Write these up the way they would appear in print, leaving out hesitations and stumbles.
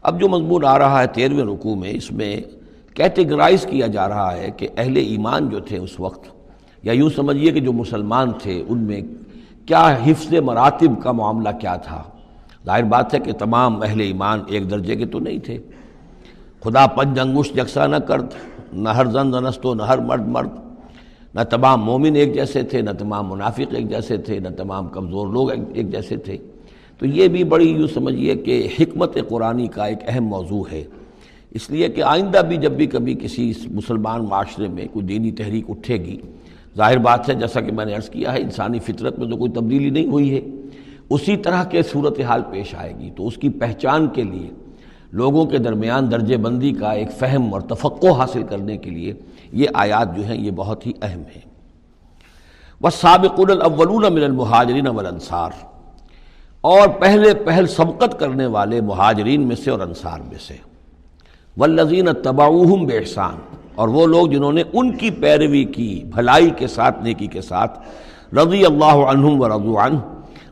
اب جو مضمون آ رہا ہے 13ویں رکوع میں، اس میں کیٹیگرائز کیا جا رہا ہے کہ اہل ایمان جو تھے اس وقت، یا یوں سمجھیے کہ جو مسلمان تھے، ان میں کیا حفظ مراتب کا معاملہ کیا تھا۔ ظاہر بات ہے کہ تمام اہل ایمان ایک درجے کے تو نہیں تھے۔ خدا پنج انگشت یکساں نہ کرد، نہ ہر زن زنستو، نہ ہر مرد مرد، نہ تمام مومن ایک جیسے تھے، نہ تمام منافق ایک جیسے تھے، نہ تمام کمزور لوگ ایک جیسے تھے۔ تو یہ بھی بڑی یوں سمجھیے کہ حکمت قرآنی کا ایک اہم موضوع ہے، اس لیے کہ آئندہ بھی جب بھی کبھی کسی مسلمان معاشرے میں کوئی دینی تحریک اٹھے گی، ظاہر بات ہے جیسا کہ میں نے عرض کیا ہے انسانی فطرت میں تو کوئی تبدیلی نہیں ہوئی ہے، اسی طرح کے صورتحال پیش آئے گی، تو اس کی پہچان کے لیے لوگوں کے درمیان درجہ بندی کا ایک فہم اور تفقع حاصل کرنے کے لیے یہ آیات جو ہیں یہ بہت ہی اہم ہیں۔ وَالسَّابِقُونَ الْأَوَّلُونَ مِنَ الْمُهَاجِرِينَ وَالْأَنصَارِ، اور پہلے سبقت کرنے والے مہاجرین میں سے اور انصار میں سے، وَالَّذِينَ اتَّبَعُوهُمْ بِإِحْسَانٍ، اور وہ لوگ جنہوں نے ان کی پیروی کی بھلائی کے ساتھ، نیکی کے ساتھ، رضی اللہ عنہم ورضوا عنہ،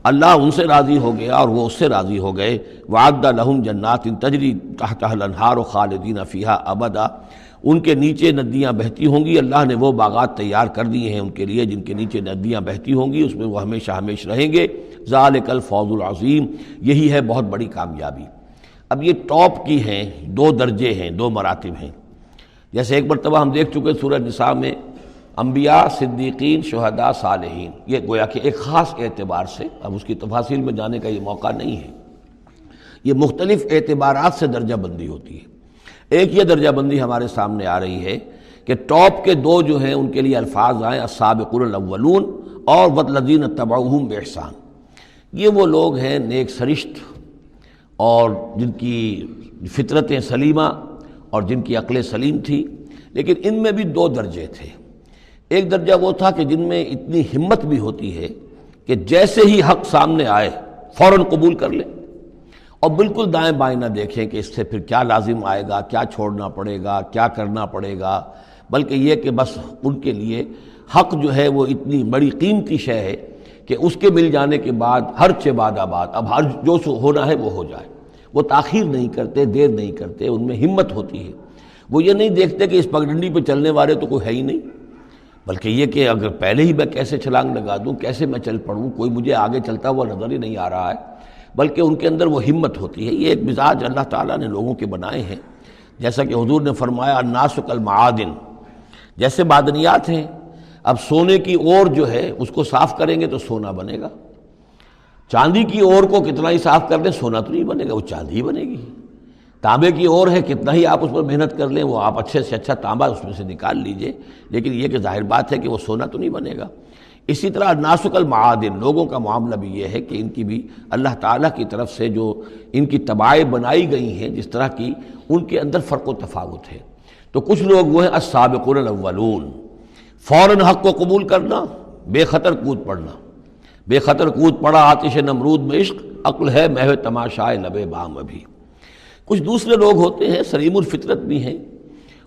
اللہ ان سے راضی ہو گیا اور وہ اس سے راضی ہو گئے، وَعَدَّ لَهُمْ جَنَّاتٍ تَجْرِي تَحْتَهَا الْأَنْهَارُ خَالِدِينَ فِيهَا أَبَدًا، ان کے نیچے ندیاں بہتی ہوں گی، اللہ نے وہ باغات تیار کر دیے ہیں ان کے لیے جن کے نیچے ندیاں بہتی ہوں گی، اس میں وہ ہمیشہ ہمیش رہیں گے، ذَلِكَ الْفَوْزُ الْعَظِيمُ، یہی ہے بہت بڑی کامیابی۔ اب یہ ٹاپ کی ہیں، دو درجے ہیں، دو مراتب ہیں۔ جیسے ایک مرتبہ ہم دیکھ چکے سورہ نساء میں انبیاء، صدیقین، شہداء، صالحین، یہ گویا کہ ایک خاص اعتبار سے، اب اس کی تفاصیل میں جانے کا یہ موقع نہیں ہے، یہ مختلف اعتبارات سے درجہ بندی ہوتی ہے۔ ایک یہ درجہ بندی ہمارے سامنے آ رہی ہے کہ ٹاپ کے دو جو ہیں ان کے لیے الفاظ آئیں السابقون الاولون اور والذین اتبعوہم بإحسان، یہ وہ لوگ ہیں نیک سرشت اور جن کی فطرتیں سلیمہ اور جن کی عقل سلیم تھی، لیکن ان میں بھی دو درجے تھے۔ ایک درجہ وہ تھا کہ جن میں اتنی ہمت بھی ہوتی ہے کہ جیسے ہی حق سامنے آئے فوراً قبول کر لیں اور بالکل دائیں بائیں نہ دیکھیں کہ اس سے پھر کیا لازم آئے گا، کیا چھوڑنا پڑے گا، کیا کرنا پڑے گا، بلکہ یہ کہ بس ان کے لیے حق جو ہے وہ اتنی بڑی قیمتی شے ہے کہ اس کے مل جانے کے بعد ہر چہ بعد آباد، اب ہر جو ہونا ہے وہ ہو جائے۔ وہ تاخیر نہیں کرتے، دیر نہیں کرتے، ان میں ہمت ہوتی ہے۔ وہ یہ نہیں دیکھتے کہ اس پگڈنڈی پہ چلنے والے تو کوئی ہے ہی نہیں، بلکہ یہ کہ اگر پہلے ہی میں کیسے چھلانگ لگا دوں، کیسے میں چل پڑوں، کوئی مجھے آگے چلتا ہوا نظر ہی نہیں آ رہا ہے، بلکہ ان کے اندر وہ ہمت ہوتی ہے۔ یہ ایک مزاج اللہ تعالیٰ نے لوگوں کے بنائے ہیں، جیسا کہ حضور نے فرمایا الناس کالمعادن، جیسے معدنیات ہیں، اب سونے کی اور جو ہے اس کو صاف کریں گے تو سونا بنے گا، چاندی کی اور کو کتنا ہی صاف کر دیں سونا تو نہیں بنے گا، وہ چاندی ہی بنے گی۔ تانبے کی اور ہے، کتنا ہی آپ اس پر محنت کر لیں وہ آپ اچھے سے اچھا تانبا اس میں سے نکال لیجئے، لیکن یہ کہ ظاہر بات ہے کہ وہ سونا تو نہیں بنے گا۔ اسی طرح الناس کالمعادن، لوگوں کا معاملہ بھی یہ ہے کہ ان کی بھی اللہ تعالیٰ کی طرف سے جو ان کی طبائع بنائی گئی ہیں جس طرح کی، ان کے اندر فرق و تفاوت ہے۔ تو کچھ لوگ وہ ہیں السابقون الاولون، فوراً حق کو قبول کرنا، بے خطر کود پڑنا، بے خطر کود پڑا آتش نمرود میں عشق، عقل ہے محو تماشائے لب بام ابھی۔ کچھ دوسرے لوگ ہوتے ہیں سلیم الفطرت بھی ہیں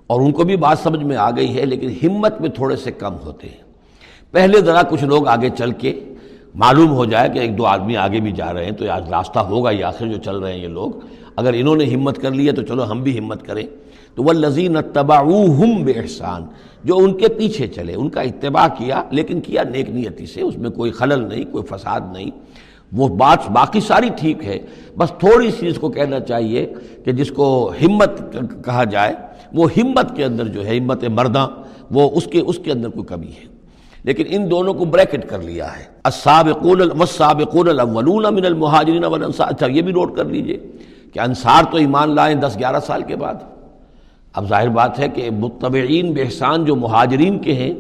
اور ان کو بھی بات سمجھ میں آ گئی ہے، لیکن ہمت میں تھوڑے سے کم ہوتے ہیں۔ پہلے ذرا کچھ لوگ آگے چل کے معلوم ہو جائے کہ ایک دو آدمی آگے بھی جا رہے ہیں تو آج راستہ ہوگا یہ آخر جو چل رہے ہیں یہ لوگ، اگر انہوں نے ہمت کر لی ہے تو چلو ہم بھی ہمت کریں۔ تو والذین اتبعوہم بإحسان، جو ان کے پیچھے چلے، ان کا اتباع کیا، لیکن کیا نیک نیتی سے، اس میں کوئی خلل نہیں، کوئی فساد نہیں، وہ بات باقی ساری ٹھیک ہے، بس تھوڑی سی اس کو کہنا چاہیے کہ جس کو ہمت کہا جائے، وہ ہمت کے اندر جو ہے ہمت مرداں، وہ اس کے اندر کوئی کمی ہے۔ لیکن ان دونوں کو بریکٹ کر لیا ہے، السابقون والسابقون الاولون من المہاجرین والانصار۔ اچھا یہ بھی نوٹ کر لیجئے کہ انصار تو ایمان لائیں 10-11 سال کے بعد۔ اب ظاہر بات ہے کہ متبعین بإحسان جو مہاجرین کے ہیں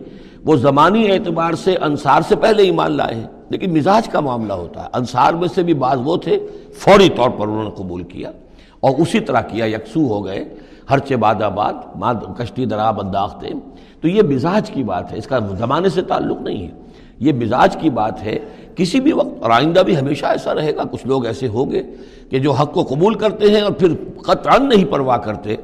وہ زمانی اعتبار سے انصار سے پہلے ایمان لائے ہیں، لیکن مزاج کا معاملہ ہوتا ہے۔ انصار میں سے بھی بعض وہ تھے فوری طور پر انہوں نے قبول کیا اور اسی طرح کیا، یکسو ہو گئے، ہر چہ بعد آباد کشتی درآب انداختے۔ تو یہ مزاج کی بات ہے، اس کا زمانے سے تعلق نہیں ہے، یہ مزاج کی بات ہے۔ کسی بھی وقت اور آئندہ بھی ہمیشہ ایسا رہے گا، کچھ لوگ ایسے ہوں گے کہ جو حق کو قبول کرتے ہیں اور پھر قطعاً نہیں پرواہ کرتے،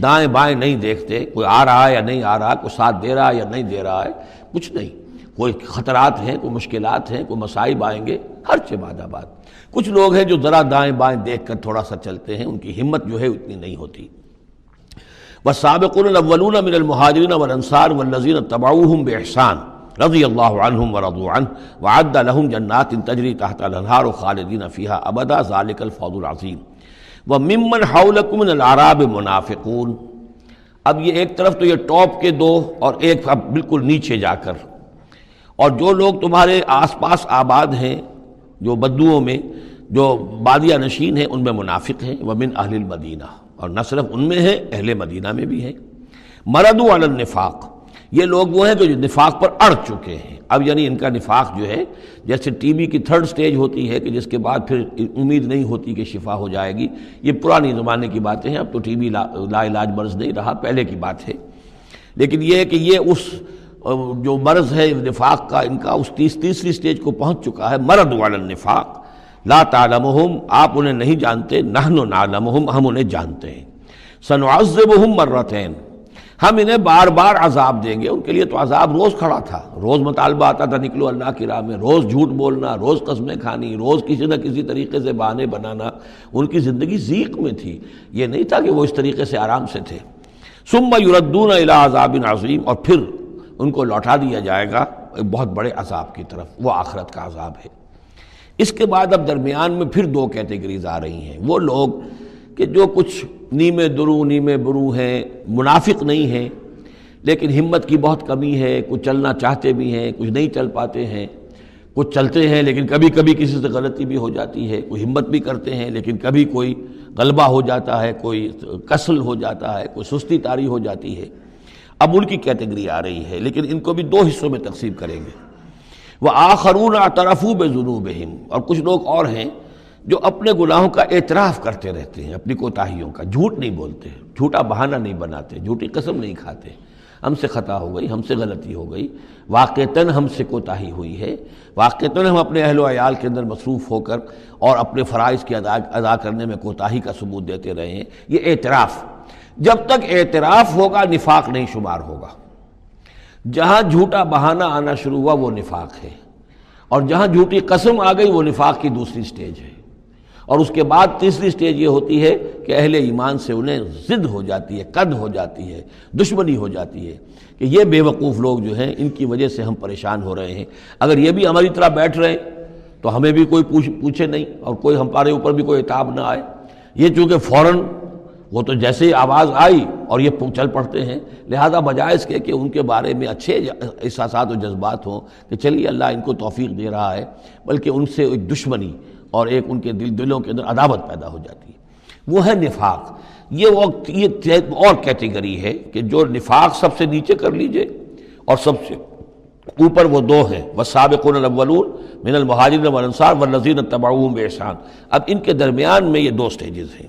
دائیں بائیں نہیں دیکھتے، کوئی آ رہا ہے یا نہیں آ رہا، کوئی ساتھ دے رہا ہے یا نہیں دے رہا ہے، کچھ نہیں، کوئی خطرات ہیں، کوئی مشکلات ہیں، کوئی مصائب آئیں گے، ہر چہ بعد آباد۔ کچھ لوگ ہیں جو ذرا دائیں بائیں دیکھ کر تھوڑا سا چلتے ہیں، ان کی ہمت جو ہے اتنی نہیں ہوتی۔ والسابقون الاولون من المہاجرین والانصار والذین اتبعوہم باحسان رضی اللہ عنہم ورضوا عنہ وعد لہم جنات تجری تحت الانہار خالدین فیہا ابدا ذلک الفوز العظیم وممن حولکم من الاعراب منافقون۔ اب یہ ایک طرف تو یہ ٹاپ کے دو، اور ایک اب بالکل نیچے جا کر، اور جو لوگ تمہارے آس پاس آباد ہیں، جو بدوؤں میں، جو بادیہ نشین ہیں، ان میں منافق ہیں۔ ومن اہل المدینہ، اور نہ صرف ان میں ہیں، اہل مدینہ میں بھی ہیں۔ مردوا علی النفاق، یہ لوگ وہ ہیں جو نفاق پر اڑ چکے ہیں۔ اب یعنی ان کا نفاق جو ہے جیسے ٹی بی کی تھرڈ سٹیج ہوتی ہے کہ جس کے بعد پھر امید نہیں ہوتی کہ شفا ہو جائے گی، یہ پرانی زمانے کی باتیں ہیں، اب تو ٹی بی لا علاج مرض نہیں رہا، پہلے کی بات ہے۔ لیکن یہ ہے کہ یہ اس جو مرض ہے نفاق کا، ان کا اس تیسری سٹیج کو پہنچ چکا ہے۔ مرض علی النفاق لا تعلمہم، آپ انہیں نہیں جانتے، نحن نعلمہم، ہم انہیں جانتے ہیں۔ سنعذبہم مرتین، ہم انہیں بار بار عذاب دیں گے۔ ان کے لیے تو عذاب روز کھڑا تھا، روز مطالبہ آتا تھا نکلو اللہ کی راہ میں، روز جھوٹ بولنا، روز قسمیں کھانی، روز کسی نہ کسی طریقے سے بہانے بنانا۔ ان کی زندگی ضیق میں تھی، یہ نہیں تھا کہ وہ اس طریقے سے آرام سے تھے۔ ثم یردون الی عذاب عظیم، اور پھر ان کو لوٹا دیا جائے گا ایک بہت بڑے عذاب کی طرف، وہ آخرت کا عذاب ہے۔ اس کے بعد اب درمیان میں پھر دو کیٹیگریز آ رہی ہیں، وہ لوگ کہ جو کچھ نیمے درو نیمے برو ہیں، منافق نہیں ہیں لیکن ہمت کی بہت کمی ہے، کچھ چلنا چاہتے بھی ہیں، کچھ نہیں چل پاتے ہیں، کچھ چلتے ہیں لیکن کبھی کبھی کسی سے غلطی بھی ہو جاتی ہے، کوئی ہمت بھی کرتے ہیں لیکن کبھی کوئی غلبہ ہو جاتا ہے، کوئی کسل ہو جاتا ہے، کوئی سستی طاری ہو جاتی ہے۔ اب ان کی کیٹیگری آ رہی ہے، لیکن ان کو بھی دو حصوں میں تقسیم کریں گے۔ وآخرون اعترفوا بذنوبہم، اور کچھ لوگ اور ہیں جو اپنے گناہوں کا اعتراف کرتے رہتے ہیں، اپنی کوتاہیوں کا، جھوٹ نہیں بولتے، جھوٹا بہانہ نہیں بناتے، جھوٹی قسم نہیں کھاتے، ہم سے خطا ہو گئی، ہم سے غلطی ہو گئی، واقعتاً ہم سے کوتاہی ہوئی ہے، واقعتاً ہم اپنے اہل و عیال کے اندر مصروف ہو کر اور اپنے فرائض کی ادا کرنے میں کوتاہی کا ثبوت دیتے رہے ہیں۔ یہ اعتراف، جب تک اعتراف ہوگا نفاق نہیں شمار ہوگا۔ جہاں جھوٹا بہانہ آنا شروع ہوا وہ نفاق ہے، اور جہاں جھوٹی قسم آ گئی وہ نفاق کی دوسری سٹیج ہے۔ اور اس کے بعد تیسری سٹیج یہ ہوتی ہے کہ اہل ایمان سے انہیں ضد ہو جاتی ہے، قد ہو جاتی ہے، دشمنی ہو جاتی ہے کہ یہ بے وقوف لوگ جو ہیں ان کی وجہ سے ہم پریشان ہو رہے ہیں، اگر یہ بھی ہماری طرح بیٹھ رہے تو ہمیں بھی کوئی پوچھے نہیں اور کوئی ہمارے اوپر بھی کوئی عتاب نہ آئے۔ یہ چونکہ فوراً وہ تو جیسے ہی آواز آئی اور یہ چل پڑتے ہیں، لہذا بجائے اس کے کہ ان کے بارے میں اچھے احساسات و جذبات ہوں کہ چلیے اللہ ان کو توفیق دے رہا ہے، بلکہ ان سے ایک دشمنی اور ایک ان کے دلوں کے اندر عداوت پیدا ہو جاتی ہے، وہ ہے نفاق۔ یہ اور کیٹیگری ہے کہ جو نفاق سب سے نیچے کر لیجئے، اور سب سے اوپر وہ دو ہیں، والسابقون الاولون من المہاجرین والانصار والذین اتبعوہم باحسان۔ اب ان کے درمیان میں یہ دو سٹیجز ہیں۔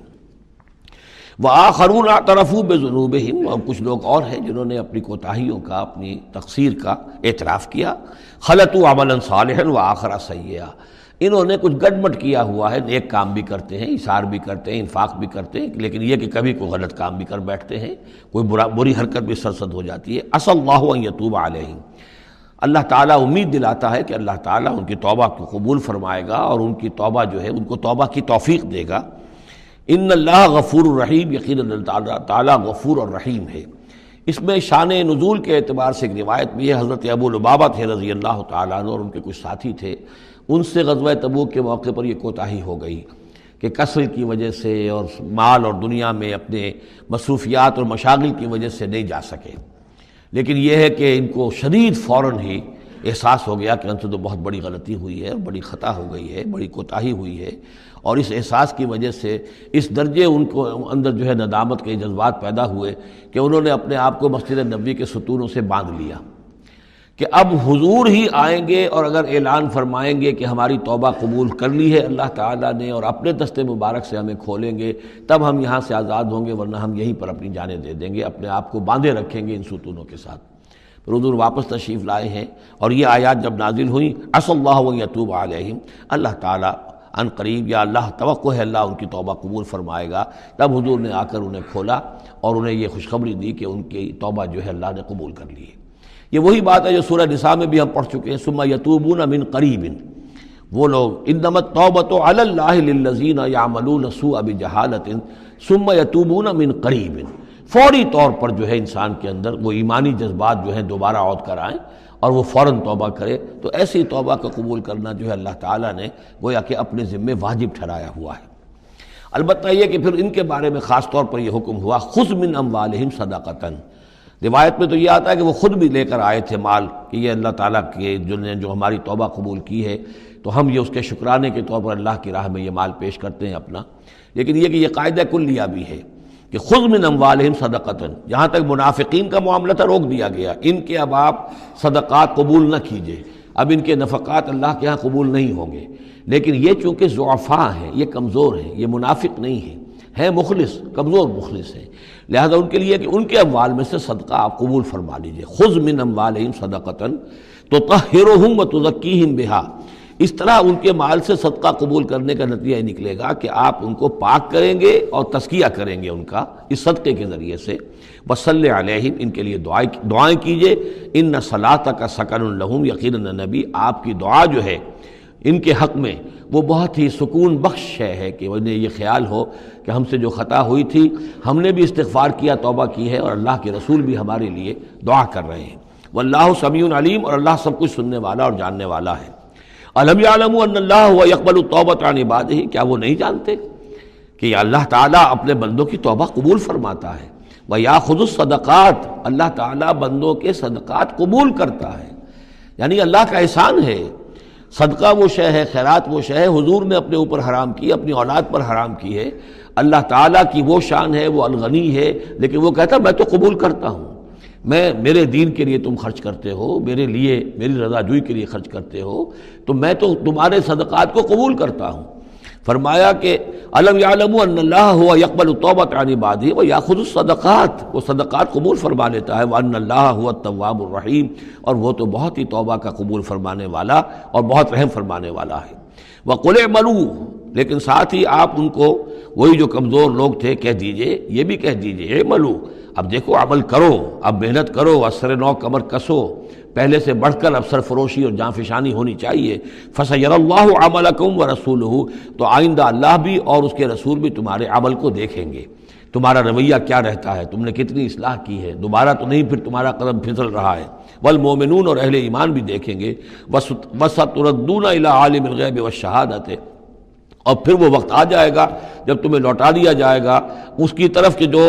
وآخرون اعترفوا بذنوبہم، اور کچھ لوگ اور ہیں جنہوں نے اپنی کوتاہیوں کا، اپنی تقصیر کا اعتراف کیا۔ خلطوا عملا صالحا وآخر سیئا، انہوں نے کچھ گڈمٹ کیا ہوا ہے، نیک کام بھی کرتے ہیں، اثار بھی کرتے ہیں، انفاق بھی کرتے ہیں، لیکن یہ کہ کبھی کوئی غلط کام بھی کر بیٹھتے ہیں، کوئی بری حرکت بھی سرزد ہو جاتی ہے۔ عسى اللہ ان یتوب علیہم، اللہ تعالیٰ امید دلاتا ہے کہ اللہ تعالیٰ ان کی توبہ کو قبول فرمائے گا اور ان کی توبہ جو ہے ان کو توبہ کی توفیق دے گا۔ ان اللہ غفور الرحیم، یقیناً اللہ تعالیٰ غفور اور رحیم ہے۔ اس میں شان نزول کے اعتبار سے ایک روایت بھی ہے، حضرت ابو لبابہ تھے رضی اللہ تعالیٰ عنہ اور ان کے کچھ ساتھی تھے، ان سے غزوہ تبوک کے موقع پر یہ کوتاہی ہو گئی کہ کسل کی وجہ سے اور مال اور دنیا میں اپنے مصروفیات اور مشاغل کی وجہ سے نہیں جا سکے، لیکن یہ ہے کہ ان کو شدید فوراً ہی احساس ہو گیا کہ ان سے تو بہت بڑی غلطی ہوئی ہے، بڑی خطا ہو گئی ہے، بڑی کوتاہی ہوئی ہے، اور اس احساس کی وجہ سے اس درجے ان کو اندر جو ہے ندامت کے جذبات پیدا ہوئے کہ انہوں نے اپنے آپ کو مسجد نبوی کے ستونوں سے باندھ لیا کہ اب حضور ہی آئیں گے اور اگر اعلان فرمائیں گے کہ ہماری توبہ قبول کر لی ہے اللہ تعالیٰ نے اور اپنے دست مبارک سے ہمیں کھولیں گے، تب ہم یہاں سے آزاد ہوں گے، ورنہ ہم یہیں پر اپنی جانیں دے دیں گے، اپنے آپ کو باندھے رکھیں گے ان ستونوں کے ساتھ۔ پھر حضور واپس تشریف لائے ہیں اور یہ آیات جب نازل ہوئیں، عسى اللہ ان یتوب علیہم، اللہ تعالیٰ ان قریب، یا اللہ توقع ہے اللہ ان کی توبہ قبول فرمائے گا، تب حضور نے آ کر انہیں کھولا اور انہیں یہ خوشخبری دی کہ ان کی توبہ جو ہے اللہ نے قبول کر لی ہے۔ یہ وہی بات ہے جو سورہ نساء میں بھی ہم پڑھ چکے ہیں، ثم یتوبون من قریب، وہ لوگ انما التوبۃ علی اللہ للذین یعملون السوء بجہالۃ ثم یتوبون من قریب، فوری طور پر جو ہے انسان کے اندر وہ ایمانی جذبات جو ہیں دوبارہ عود کر آئیں اور وہ فوراً توبہ کرے، تو ایسی توبہ کا قبول کرنا جو ہے اللہ تعالیٰ نے گویا کہ اپنے ذمے واجب ٹھہرایا ہوا ہے۔ البتہ یہ کہ پھر ان کے بارے میں خاص طور پر یہ حکم ہوا خذ من اموالہم صدقۃ، روایت میں تو یہ آتا ہے کہ وہ خود بھی لے کر آئے تھے مال کہ یہ اللہ تعالیٰ کے جو ہماری توبہ قبول کی ہے تو ہم یہ اس کے شکرانے کے طور پر اللہ کی راہ میں یہ مال پیش کرتے ہیں اپنا، لیکن یہ کہ یہ قاعدہ کلیہ بھی ہے کہ خذ من اموالہم صدقۃ، جہاں تک منافقین کا معاملہ تھا روک دیا گیا، ان کے اب آپ صدقات قبول نہ کیجئے، اب ان کے نفقات اللہ کے ہاں قبول نہیں ہوں گے، لیکن یہ چونکہ ضعفاء ہیں، یہ کمزور ہیں، یہ منافق نہیں ہیں مخلص، کمزور مخلص ہیں، لہذا ان کے لیے کہ ان کے اموال میں سے صدقہ آپ قبول فرما لیجئے، خذ من اموالہم صدقۃ تطہرہم وتزکیہم بہا، اس طرح ان کے مال سے صدقہ قبول کرنے کا نتیجہ یہ نکلے گا کہ آپ ان کو پاک کریں گے اور تزکیہ کریں گے ان کا اس صدقے کے ذریعے سے، وصلی علیہم، ان کے لیے دعائیں کیجئے، ان صلاتک سکن لہم، یقیناً نبی آپ کی دعا جو ہے ان کے حق میں وہ بہت ہی سکون بخش ہے کہ انہیں یہ خیال ہو کہ ہم سے جو خطا ہوئی تھی ہم نے بھی استغفار کیا، توبہ کی ہے، اور اللہ کے رسول بھی ہمارے لیے دعا کر رہے ہیں، واللہ سمیع علیم، اور اللہ سب کچھ سننے والا اور جاننے والا ہے۔ الم یعلموا ان اللہ هو يقبل التوبۃ عن عبادہ، کیا وہ نہیں جانتے کہ اللہ تعالیٰ اپنے بندوں کی توبہ قبول فرماتا ہے، ویاخذ الصدقات، اللہ تعالیٰ بندوں کے صدقات قبول کرتا ہے، یعنی اللہ کا احسان ہے۔ صدقہ وہ شے ہے، خیرات وہ شے ہے حضور نے اپنے اوپر حرام کی، اپنی اولاد پر حرام کی ہے، اللہ تعالیٰ کی وہ شان ہے، وہ الغنی ہے، لیکن وہ کہتا میں تو قبول کرتا ہوں، میرے دین کے لیے تم خرچ کرتے ہو، میرے لیے میری رضا جوئی کے لیے خرچ کرتے ہو، تو میں تو تمہارے صدقات کو قبول کرتا ہوں۔ فرمایا کہ الم یعلموا ان اللہ هو يقبل التوبۃ عن عبادہ ویاخذ الصدقات، وہ صدقات قبول فرما لیتا ہے، وان اللہ هو التواب الرحیم، اور وہ تو بہت ہی توبہ کا قبول فرمانے والا اور بہت رحم فرمانے والا ہے۔ وقل اعملوا، لیکن ساتھ ہی آپ ان کو وہی جو کمزور لوگ تھے کہہ دیجئے، یہ بھی کہہ دیجئے اعملوا، اب دیکھو عمل کرو، اب محنت کرو، اثر نو کمر کسو، پہلے سے بڑھ کر اب سرفروشی اور جاں فشانی ہونی چاہیے۔ فَسَيَرَى اللَّهُ عَمَلَكُمْ وَرَسُولُهُ، تو آئندہ اللہ بھی اور اس کے رسول بھی تمہارے عمل کو دیکھیں گے، تمہارا رویہ کیا رہتا ہے، تم نے کتنی اصلاح کی ہے، دوبارہ تو نہیں پھر تمہارا قدم پھسل رہا ہے۔ والمومنون، اور اہل ایمان بھی دیکھیں گے۔ وَسَتُرَدُّونَ إِلَىٰ عَالِمِ الْغَيْبِ وَالشَّهَادَةِ، اور پھر وہ وقت آ جائے گا جب تمہیں لوٹا دیا جائے گا اس کی طرف کہ جو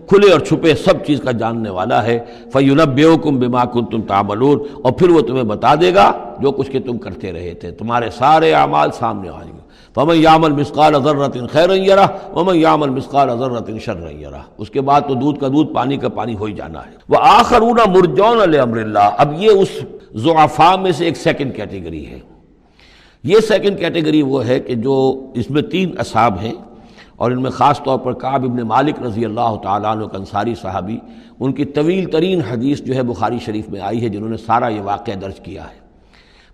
کھلے اور چھپے سب چیز کا جاننے والا ہے۔ فَيُنَبِّئُكُم بِمَا كُنتُمْ تَعْمَلُونَ، اور پھر وہ تمہیں بتا دے گا جو کچھ کہ تم کرتے رہے تھے، تمہارے سارے اعمال سامنے آئیں گے۔ فَمَن يَعْمَلْ مِثْقَالَ ذَرَّةٍ خَيْرًا يَرَهُ وَمَن يَعْمَلْ مِثْقَالَ ذَرَّةٍ شَرًّا يَرَهُ، اس کے بعد تو دودھ کا دودھ پانی کا پانی ہو ہی جانا ہے۔ وَآخَرُونَ مُرْجَوْنَ لِأَمْرِ اللَّهِ، اب یہ اس ضعفاء میں سے ایک سیکنڈ کیٹیگری ہے۔ یہ سیکنڈ کیٹیگری وہ ہے کہ جو اس میں 3 اصحاب ہیں، اور ان میں خاص طور پر کعب ابن مالک رضی اللہ تعالیٰ عنہ انصاری صحابی، ان کی طویل ترین حدیث جو ہے بخاری شریف میں آئی ہے، جنہوں نے سارا یہ واقعہ درج کیا ہے۔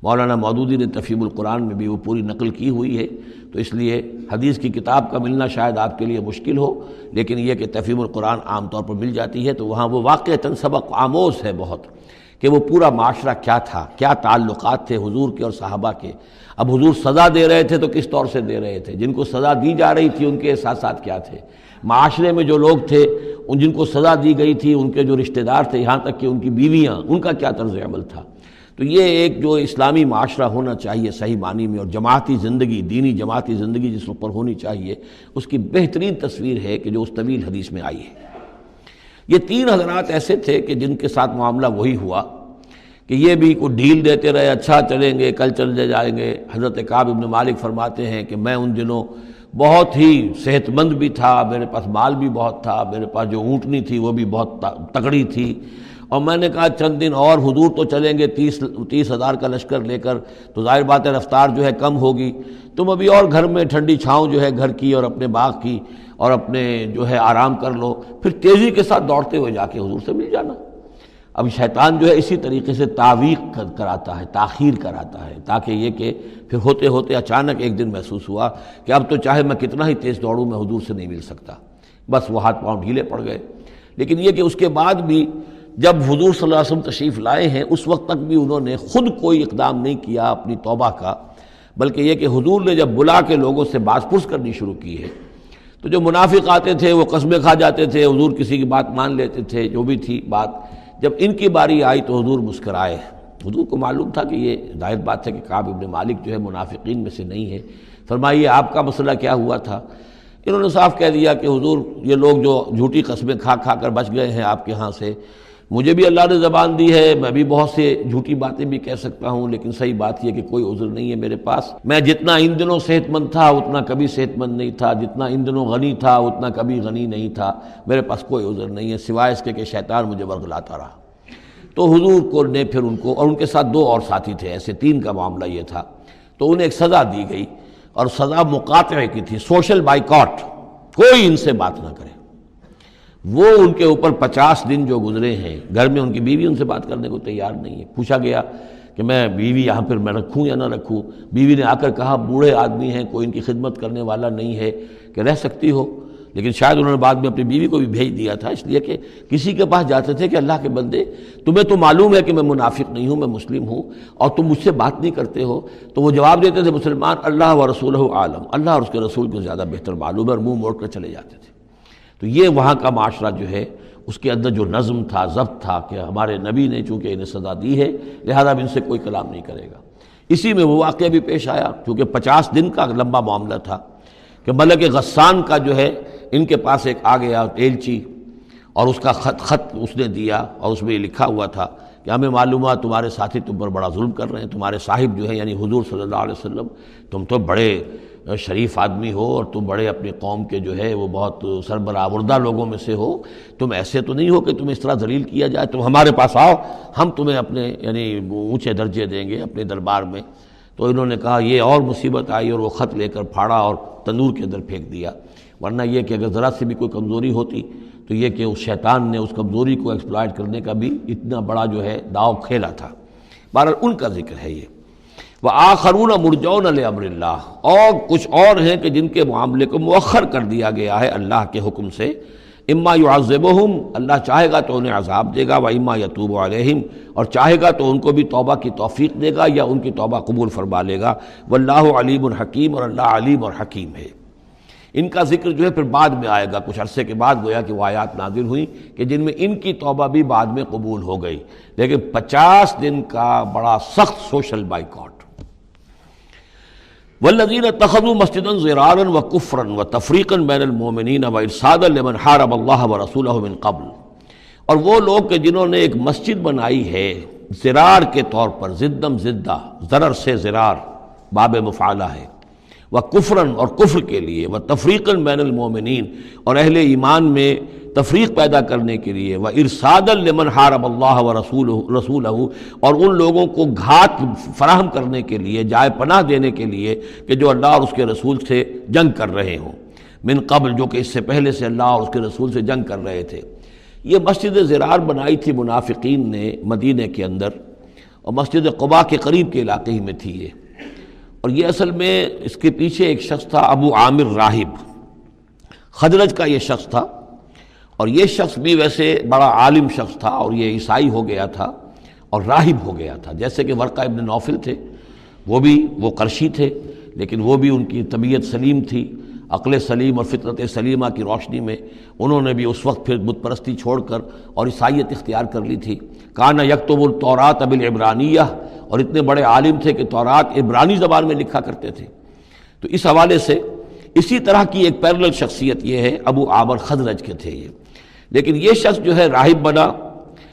مولانا مودودی نے تفہیم القرآن میں بھی وہ پوری نقل کی ہوئی ہے، تو اس لیے حدیث کی کتاب کا ملنا شاید آپ کے لیے مشکل ہو، لیکن یہ کہ تفہیم القرآن عام طور پر مل جاتی ہے، تو وہاں وہ واقعتاً سبق آموز ہے بہت، کہ وہ پورا معاشرہ کیا تھا، کیا تعلقات تھے حضور کے اور صحابہ کے۔ اب حضور سزا دے رہے تھے تو کس طور سے دے رہے تھے، جن کو سزا دی جا رہی تھی ان کے احساسات کیا تھے، معاشرے میں جو لوگ تھے جن کو سزا دی گئی تھی ان کے جو رشتہ دار تھے، یہاں تک کہ ان کی بیویاں، ان کا کیا طرز عمل تھا۔ تو یہ ایک جو اسلامی معاشرہ ہونا چاہیے صحیح معنی میں، اور جماعتی زندگی، دینی جماعتی زندگی جس پر ہونی چاہیے، اس کی بہترین تصویر ہے کہ جو اس طویل حدیث میں آئی ہے۔ یہ 3 حضرات ایسے تھے کہ جن کے ساتھ معاملہ وہی ہوا کہ یہ بھی کوئی ڈھیل دیتے رہے، اچھا چلیں گے، کل چلے جائیں گے۔ حضرت کعب ابن مالک فرماتے ہیں کہ میں ان دنوں بہت ہی صحت مند بھی تھا، میرے پاس مال بھی بہت تھا، میرے پاس جو اونٹنی تھی وہ بھی بہت تگڑی تھی، اور میں نے کہا چند دن اور حضور تو چلیں گے 30,000 کا لشکر لے کر، تو ظاہر بات ہے رفتار جو ہے کم ہوگی، تم ابھی اور گھر میں ٹھنڈی چھاؤں جو ہے گھر کی اور اپنے باغ کی اور اپنے جو ہے آرام کر لو، پھر تیزی کے ساتھ دوڑتے ہوئے جا کے حضور سے مل جانا۔ اب شیطان جو ہے اسی طریقے سے تعویق کراتا ہے، تاخیر کراتا ہے، تاکہ یہ کہ پھر ہوتے ہوتے اچانک ایک دن محسوس ہوا کہ اب تو چاہے میں کتنا ہی تیز دوڑوں میں حضور سے نہیں مل سکتا، بس وہ ہاتھ پاؤں ڈھیلے پڑ گئے۔ لیکن یہ کہ اس کے بعد بھی جب حضور صلی اللہ علیہ وسلم تشریف لائے ہیں، اس وقت تک بھی انہوں نے خود کوئی اقدام نہیں کیا اپنی توبہ کا، بلکہ یہ کہ حضور نے جب بلا کے لوگوں سے باز پرس کرنی شروع کی ہے تو جو منافق آتے تھے وہ قسمیں کھا جاتے تھے، حضور کسی کی بات مان لیتے تھے، جو بھی تھی بات، جب ان کی باری آئی تو حضور مسکرائے۔ حضور کو معلوم تھا کہ یہ ظاہر بات ہے کہ کعب ابن مالک جو ہے منافقین میں سے نہیں ہے۔ فرمائیے آپ کا مسئلہ کیا ہوا تھا؟ انہوں نے صاف کہہ دیا کہ حضور یہ لوگ جو جھوٹی قسمیں کھا کھا کر بچ گئے ہیں آپ کے ہاں سے، مجھے بھی اللہ نے زبان دی ہے، میں بھی بہت سے جھوٹی باتیں بھی کہہ سکتا ہوں، لیکن صحیح بات یہ کہ کوئی عذر نہیں ہے میرے پاس۔ میں جتنا ان دنوں صحت مند تھا اتنا کبھی صحت مند نہیں تھا، جتنا ان دنوں غنی تھا اتنا کبھی غنی نہیں تھا، میرے پاس کوئی عذر نہیں ہے سوائے اس کے کہ شیطان مجھے ورغلاتا رہا۔ تو حضور کو نے پھر ان کو، اور ان کے ساتھ 2 اور ساتھی تھے، ایسے 3 کا معاملہ یہ تھا، تو انہیں ایک سزا دی گئی، اور سزا مقاطعے کی تھی، سوشل بائیکاٹ، کوئی ان سے بات نہ کرے۔ وہ ان کے اوپر 50 دن جو گزرے ہیں، گھر میں ان کی بیوی ان سے بات کرنے کو تیار نہیں ہے۔ پوچھا گیا کہ میں بیوی یہاں پر میں رکھوں یا نہ رکھوں؟ بیوی نے آ کر کہا بوڑھے آدمی ہیں، کوئی ان کی خدمت کرنے والا نہیں ہے کہ رہ سکتی ہو، لیکن شاید انہوں نے بعد میں اپنی بیوی کو بھی بھیج دیا تھا، اس لیے کہ کسی کے پاس جاتے تھے کہ اللہ کے بندے تمہیں تو معلوم ہے کہ میں منافق نہیں ہوں، میں مسلم ہوں، اور تم مجھ سے بات نہیں کرتے ہو؟ تو وہ جواب دیتے تھے مسلمان اللہ و رسولہ عالم، اللہ اور اس کے رسول کو زیادہ بہتر معلوم ہے، اور منہ موڑ کر چلے جاتے تھے۔ تو یہ وہاں کا معاشرہ جو ہے اس کے اندر جو نظم تھا، ضبط تھا کہ ہمارے نبی نے چونکہ انہیں سزا دی ہے لہذا اب ان سے کوئی کلام نہیں کرے گا۔ اسی میں وہ واقعہ بھی پیش آیا، چونکہ 50 دن کا لمبا معاملہ تھا کہ ملک غسان کا جو ہے ان کے پاس ایک آ گیا ایلچی، اور اس کا خط اس نے دیا، اور اس میں یہ لکھا ہوا تھا کہ ہمیں معلوم ہے تمہارے ساتھی تم پر بڑا ظلم کر رہے ہیں، تمہارے صاحب جو ہے یعنی حضور صلی اللہ علیہ وسلم، تم تو بڑے شریف آدمی ہو اور تم بڑے اپنی قوم کے جو ہے وہ بہت سربراہ لوگوں میں سے ہو، تم ایسے تو نہیں ہو کہ تم اس طرح ذلیل کیا جائے، تم ہمارے پاس آؤ، ہم تمہیں اپنے یعنی اونچے درجے دیں گے اپنے دربار میں۔ تو انہوں نے کہا یہ اور مصیبت آئی، اور وہ خط لے کر پھاڑا اور تندور کے اندر پھینک دیا، ورنہ یہ کہ اگر ذرا سی بھی کوئی کمزوری ہوتی تو یہ کہ اس شیطان نے اس کمزوری کو ایکسپلائٹ کرنے کا بھی اتنا بڑا جو ہے داؤ کھیلا تھا۔ بہرحال ان کا ذکر ہے یہ۔ وآخرون مرجون لامر اللہ، اور کچھ اور ہیں کہ جن کے معاملے کو مؤخر کر دیا گیا ہے اللہ کے حکم سے، اما یعذبہم، اللہ چاہے گا تو انہیں عذاب دے گا، واما یتوب علیہم، اور چاہے گا تو ان کو بھی توبہ کی توفیق دے گا یا ان کی توبہ قبول فرما لے گا، واللہ علیم حکیم، اور اللہ علیم اور حکیم ہے۔ ان کا ذکر جو ہے پھر بعد میں آئے گا، کچھ عرصے کے بعد گویا کہ وہ آیات نازل ہوئیں کہ جن میں ان کی توبہ بھی بعد میں قبول ہو گئی، لیکن 50 دن کا بڑا سخت سوشل بائیکاٹ۔ والذین اتخذوا مسجدا ضرارا وکفرا وتفریقا بین المؤمنین وارصادا لمن حارب اللہ ورسولہ من قبل، اور وہ لوگ کہ جنہوں نے ایک مسجد بنائی ہے ضرار کے طور پر، ضدم ضدہ، ضرر سے ضرار باب مفعلہ ہے، وکفرا اور کفر کے لیے، وتفریقا بین المؤمنین اور اہل ایمان میں تفریق پیدا کرنے کے لیے، وارصادا لمن حارب اللہ ورسولہ اور ان لوگوں کو گھات فراہم کرنے کے لیے، جائے پناہ دینے کے لیے کہ جو اللہ اور اس کے رسول سے جنگ کر رہے ہوں، من قبل جو کہ اس سے پہلے سے اللہ اور اس کے رسول سے جنگ کر رہے تھے۔ یہ مسجد ضرار بنائی تھی منافقین نے مدینہ کے اندر، اور مسجد قباء کے قریب کے علاقے ہی میں تھی یہ، اور یہ اصل میں اس کے پیچھے ایک شخص تھا ابو عامر راہب، خزرج کا یہ شخص تھا، اور یہ شخص بھی ویسے بڑا عالم شخص تھا، اور یہ عیسائی ہو گیا تھا اور راہب ہو گیا تھا، جیسے کہ ورقہ ابن نوفل تھے، وہ قرشی تھے، لیکن وہ بھی ان کی طبیعت سلیم تھی، عقل سلیم اور فطرت سلیمہ کی روشنی میں انہوں نے بھی اس وقت پھر بت پرستی چھوڑ کر اور عیسائیت اختیار کر لی تھی۔ کان یکتب التوراۃ بالعبرانیہ، اور اتنے بڑے عالم تھے کہ تورات عبرانی زبان میں لکھا کرتے تھے۔ تو اس حوالے سے اسی طرح کی ایک پیرلل شخصیت یہ ہے، ابو عامر خزرج کے تھے یہ، لیکن یہ شخص جو ہے راہب بنا،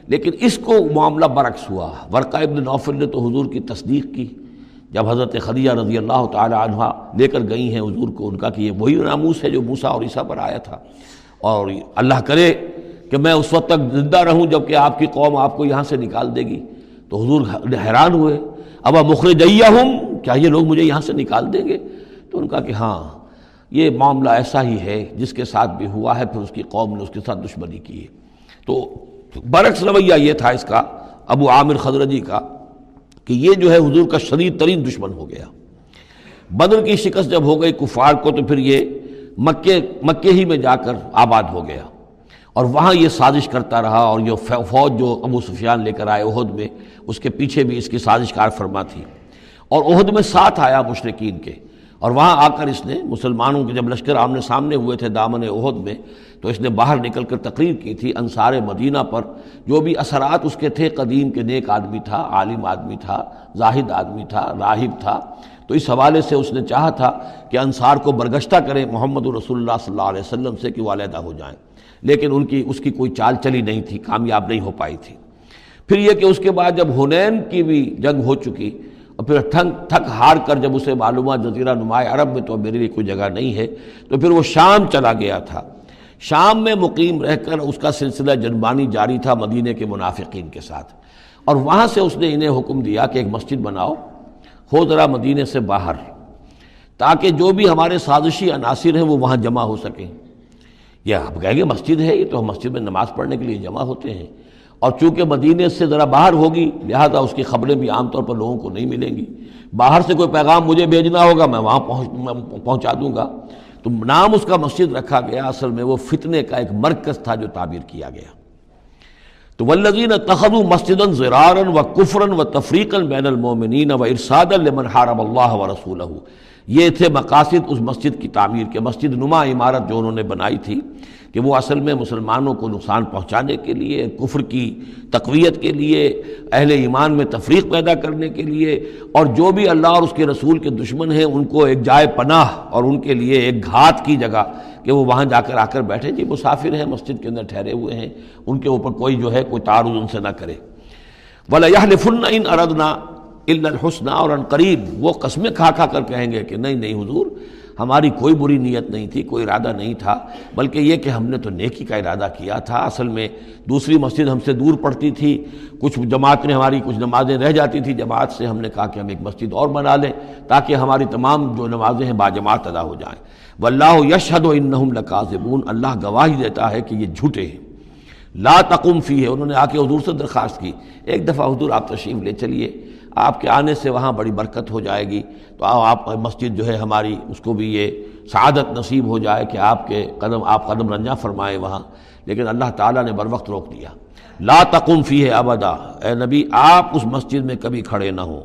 لیکن اس کو معاملہ برعکس ہوا۔ ورقہ ابن نوفل نے تو حضور کی تصدیق کی، جب حضرت خدیجہ رضی اللہ تعالی عنہ لے کر گئی ہیں حضور کو، ان کا کہ یہ وہی ناموس ہے جو موسیٰ اور عیسیٰ پر آیا تھا، اور اللہ کرے کہ میں اس وقت تک زندہ رہوں جب کہ آپ کی قوم آپ کو یہاں سے نکال دے گی۔ تو حضور حیران ہوئے، اب مخرجیہم، کیا یہ لوگ مجھے یہاں سے نکال دیں گے؟ تو ان کا کہ ہاں یہ معاملہ ایسا ہی ہے، جس کے ساتھ بھی ہوا ہے پھر اس کی قوم نے اس کے ساتھ دشمنی کی ہے۔ تو برعکس رویہ یہ تھا اس کا، ابو عامر خزرجی کا، کہ یہ جو ہے حضور کا شدید ترین دشمن ہو گیا۔ بدر کی شکست جب ہو گئی کفار کو، تو پھر یہ مکے ہی میں جا کر آباد ہو گیا، اور وہاں یہ سازش کرتا رہا، اور یہ فوج جو ابو سفیان لے کر آئے احد میں، اس کے پیچھے بھی اس کی سازش کار فرما تھی، اور احد میں ساتھ آیا مشرکین کے، اور وہاں آ کر اس نے مسلمانوں کے جب لشکر آمنے سامنے ہوئے تھے دامن احد میں، تو اس نے باہر نکل کر تقریر کی تھی انصار مدینہ پر، جو بھی اثرات اس کے تھے، قدیم کے نیک آدمی تھا، عالم آدمی تھا، زاہد آدمی تھا، راہب تھا، تو اس حوالے سے اس نے چاہا تھا کہ انصار کو برگشتہ کریں محمد رسول اللہ صلی اللہ علیہ وسلم سے کہ وہ علیحدہ ہو جائیں، لیکن اس کی کوئی چال چلی نہیں تھی، کامیاب نہیں ہو پائی تھی۔ پھر یہ کہ اس کے بعد جب حنین کی بھی جنگ ہو چکی، اور پھر تھک ہار کر جب اسے معلوم ہوا جزیرہ نماء عرب میں تو میرے لیے کوئی جگہ نہیں ہے، تو پھر وہ شام چلا گیا تھا۔ شام میں مقیم رہ کر اس کا سلسلہ جنبانی جاری تھا مدینے کے منافقین کے ساتھ، اور وہاں سے اس نے انہیں حکم دیا کہ ایک مسجد بناؤ، ہو ذرا مدینے سے باہر، تاکہ جو بھی ہمارے سازشی عناصر ہیں وہ وہاں جمع ہو سکیں۔ یہ آپ کہیں گے مسجد ہے، یہ تو ہم مسجد میں نماز پڑھنے کے لیے جمع ہوتے ہیں، اور چونکہ مدینے سے ذرا باہر ہوگی لہذا اس کی خبریں بھی عام طور پر لوگوں کو نہیں ملیں گی، باہر سے کوئی پیغام مجھے بھیجنا ہوگا میں وہاں پہنچا دوں گا، تو نام اس کا مسجد رکھا گیا، اصل میں وہ فتنے کا ایک مرکز تھا جو تعبیر کیا گیا۔ تو والذین اتخذوا مسجدا ضرارا وکفرا وتفریقا بین المؤمنین وارصادا لمن حارب اللہ ورسولہ، یہ تھے مقاصد اس مسجد کی تعمیر کے، مسجد نما عمارت جو انہوں نے بنائی تھی کہ وہ اصل میں مسلمانوں کو نقصان پہنچانے کے لیے، کفر کی تقویت کے لیے، اہل ایمان میں تفریق پیدا کرنے کے لیے، اور جو بھی اللہ اور اس کے رسول کے دشمن ہیں ان کو ایک جائے پناہ اور ان کے لیے ایک گھات کی جگہ کہ وہ وہاں جا کر آ کر بیٹھے، جی مسافر ہیں مسجد کے اندر ٹھہرے ہوئے ہیں، ان کے اوپر کوئی جو ہے کوئی تعارض ان سے نہ کرے۔ وَلَيَحْلِفُنَّ إِنْ أَرَدْنَا إِلَّا الْحُسْنَى، اور ان قریب وہ قسمیں کھا کھا کر کہیں گے کہ نہیں نہیں حضور، ہماری کوئی بری نیت نہیں تھی، کوئی ارادہ نہیں تھا، بلکہ یہ کہ ہم نے تو نیکی کا ارادہ کیا تھا۔ اصل میں دوسری مسجد ہم سے دور پڑتی تھی، کچھ جماعت میں ہماری کچھ نمازیں رہ جاتی تھی جماعت سے، ہم نے کہا کہ ہم ایک مسجد اور بنا لیں تاکہ ہماری تمام جو نمازیں ہیں باجماعت ادا ہو جائیں۔ واللہ یشہد انہم لکاذبون، اللہ گواہی دیتا ہے کہ یہ جھوٹے ہیں۔ لا تقم فیہ، انہوں نے آ کے حضور سے درخواست کی، ایک دفعہ حضور آپ تشریف لے چلیے، آپ کے آنے سے وہاں بڑی برکت ہو جائے گی، تو آپ مسجد جو ہے ہماری اس کو بھی یہ سعادت نصیب ہو جائے کہ آپ قدم رنجاں فرمائے وہاں، لیکن اللہ تعالیٰ نے بروقت روک دیا۔ لا تقم فیہ ابدا، اے نبی آپ اس مسجد میں کبھی کھڑے نہ ہوں۔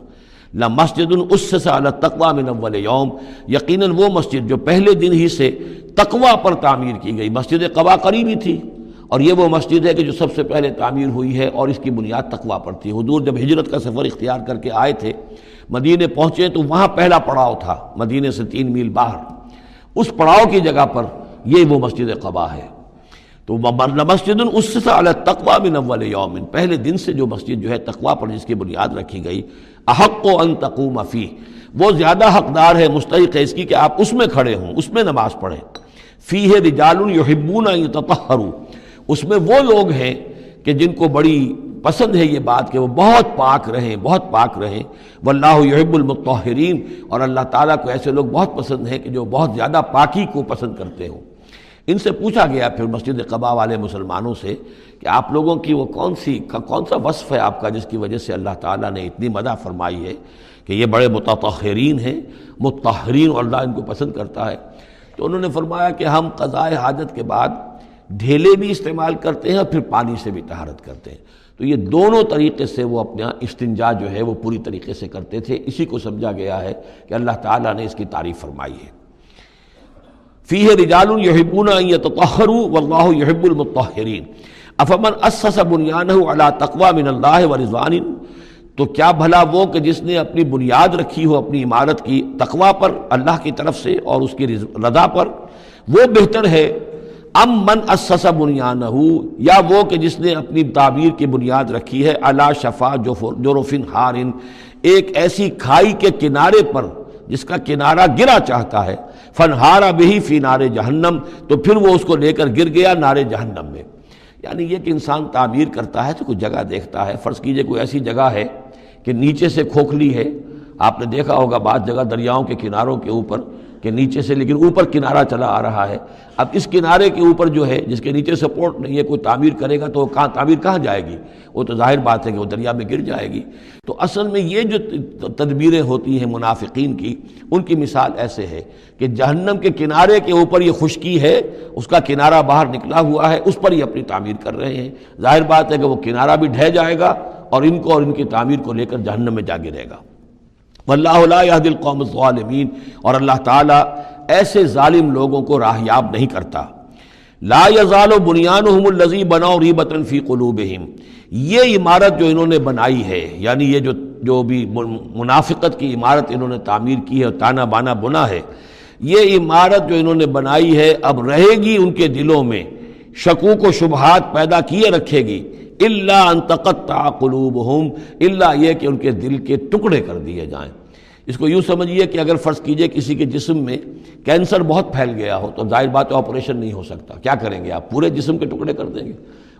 لمسجد اسس علی التقوی من اول یوم، یقیناً وہ مسجد جو پہلے دن ہی سے تقوی پر تعمیر کی گئی، مسجد قباء قریب ہی تھی، اور یہ وہ مسجد ہے کہ جو سب سے پہلے تعمیر ہوئی ہے، اور اس کی بنیاد تقوی پر تھی۔ حضور جب ہجرت کا سفر اختیار کر کے آئے تھے، مدینے پہنچے تو وہاں پہلا پڑاؤ تھا، مدینے سے 3 میل باہر، اس پڑاؤ کی جگہ پر یہ وہ مسجد قباء ہے۔ تو مسجد اسس علی التقوی من اول یوم، پہلے دن سے جو مسجد جو ہے تقوی پر جس کی بنیاد رکھی گئی، احق ان تقوم فیہ، وہ زیادہ حقدار ہے، مستحق ہے اس کی کہ آپ اس میں کھڑے ہوں، اس میں نماز پڑھیں۔ فیہ رجال یحبون ان یتطہروا، اس میں وہ لوگ ہیں کہ جن کو بڑی پسند ہے یہ بات کہ وہ بہت پاک رہیں، بہت پاک رہیں۔ واللہ یحب المطہرین، اور اللہ تعالیٰ کو ایسے لوگ بہت پسند ہیں کہ جو بہت زیادہ پاکی کو پسند کرتے ہوں۔ ان سے پوچھا گیا پھر مسجد قباء والے مسلمانوں سے کہ آپ لوگوں کی وہ کون سا وصف ہے آپ کا جس کی وجہ سے اللہ تعالیٰ نے اتنی مدح فرمائی ہے کہ یہ بڑے متطہرین ہیں، مطہرین، اور اللہ ان کو پسند کرتا ہے؟ تو انہوں نے فرمایا کہ ہم قضاء حاجت کے بعد ڈھیلے بھی استعمال کرتے ہیں اور پھر پانی سے بھی طہارت کرتے ہیں، تو یہ دونوں طریقے سے وہ اپنا استنجا جو ہے وہ پوری طریقے سے کرتے تھے۔ اسی کو سمجھا گیا ہے کہ اللہ تعالیٰ نے اس کی تعریف فرمائی ہے۔ فیہ رجال یحبون ان یتطہروا واللہ یحب المطہرین، افمن اسس بنیانہ علی تقوی من اللہ ورضوان، تو کیا بھلا وہ کہ جس نے اپنی بنیاد رکھی ہو اپنی عمارت کی تقوی پر اللہ کی طرف سے اور اس کی رضا پر، وہ بہتر ہے، ام من اسس بنیانہ، یا وہ کہ جس نے اپنی تعبیر کی بنیاد رکھی ہے علی شفا جرف ہار، ایک ایسی کھائی کے کنارے پر جس کا کنارہ گرا چاہتا ہے، فنہارا بہی فی نار جہنم، تو پھر وہ اس کو لے کر گر گیا نار جہنم میں۔ یعنی یہ کہ انسان تعمیر کرتا ہے تو کوئی جگہ دیکھتا ہے، فرض کیجئے کوئی ایسی جگہ ہے کہ نیچے سے کھوکھلی ہے، آپ نے دیکھا ہوگا بعض جگہ دریاؤں کے کناروں کے اوپر کہ نیچے سے لیکن اوپر کنارہ چلا آ رہا ہے، اب اس کنارے کے اوپر جو ہے جس کے نیچے سپورٹ نہیں ہے، کوئی تعمیر کرے گا تو تعمیر کہاں جائے گی؟ وہ تو ظاہر بات ہے کہ وہ دریا میں گر جائے گی۔ تو اصل میں یہ جو تدبیریں ہوتی ہیں منافقین کی، ان کی مثال ایسے ہے کہ جہنم کے کنارے کے اوپر یہ خشکی ہے، اس کا کنارہ باہر نکلا ہوا ہے، اس پر یہ اپنی تعمیر کر رہے ہیں، ظاہر بات ہے کہ وہ کنارہ بھی ڈھہ جائے گا اور ان کو اور ان کی تعمیر کو لے کر جہنم میں جا گرے گا۔ واللہ لا یہدی القوم الظالمین، اور اللہ تعالیٰ ایسے ظالم لوگوں کو راہیاب نہیں کرتا۔ لا یزال بنیانہم الذی بنوا ریبۃ فی قلوبہم، یہ عمارت جو انہوں نے بنائی ہے، یعنی یہ جو بھی منافقت کی عمارت انہوں نے تعمیر کی ہے اور تانا بانا بنا ہے، یہ عمارت جو انہوں نے بنائی ہے اب رہے گی ان کے دلوں میں، شکوک و شبہات پیدا کیے رکھے گی، الا ان تقطع قلوبہم، الا یہ کہ ان کے دل کے ٹکڑے کر دیے جائیں۔ اس کو یوں سمجھیے کہ اگر فرض کیجئے کسی کے جسم میں کینسر بہت پھیل گیا ہو تو ظاہر بات ہے آپریشن نہیں ہو سکتا، کیا کریں گے آپ؟ پورے جسم کے ٹکڑے کر دیں گے؟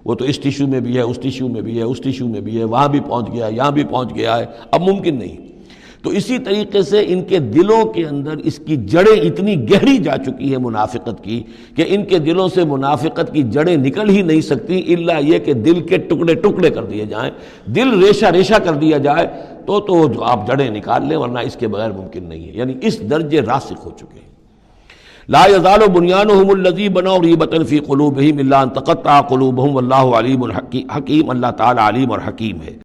وہ تو اس ٹیشو میں بھی ہے، اس ٹیشو میں بھی ہے، اس ٹیشو میں بھی ہے، وہاں بھی پہنچ گیا ہے، یہاں بھی پہنچ گیا ہے، اب ممکن نہیں۔ تو اسی طریقے سے ان کے دلوں کے اندر اس کی جڑیں اتنی گہری جا چکی ہیں منافقت کی کہ ان کے دلوں سے منافقت کی جڑیں نکل ہی نہیں سکتی، الا یہ کہ دل کے ٹکڑے ٹکڑے کر دیے جائیں، دل ریشہ ریشہ کر دیا جائے تو آپ جڑیں نکال لیں، ورنہ اس کے بغیر ممکن نہیں ہے۔ یعنی اس درجے راسخ ہو چکے ہیں۔ لا یزال بنیانہم الذی بنوا ریبۃ فی قلوبہم الا ان تقطع قلوبہم واللہ علیم حکیم، اللہ تعالی علیم اور حکیم ہے۔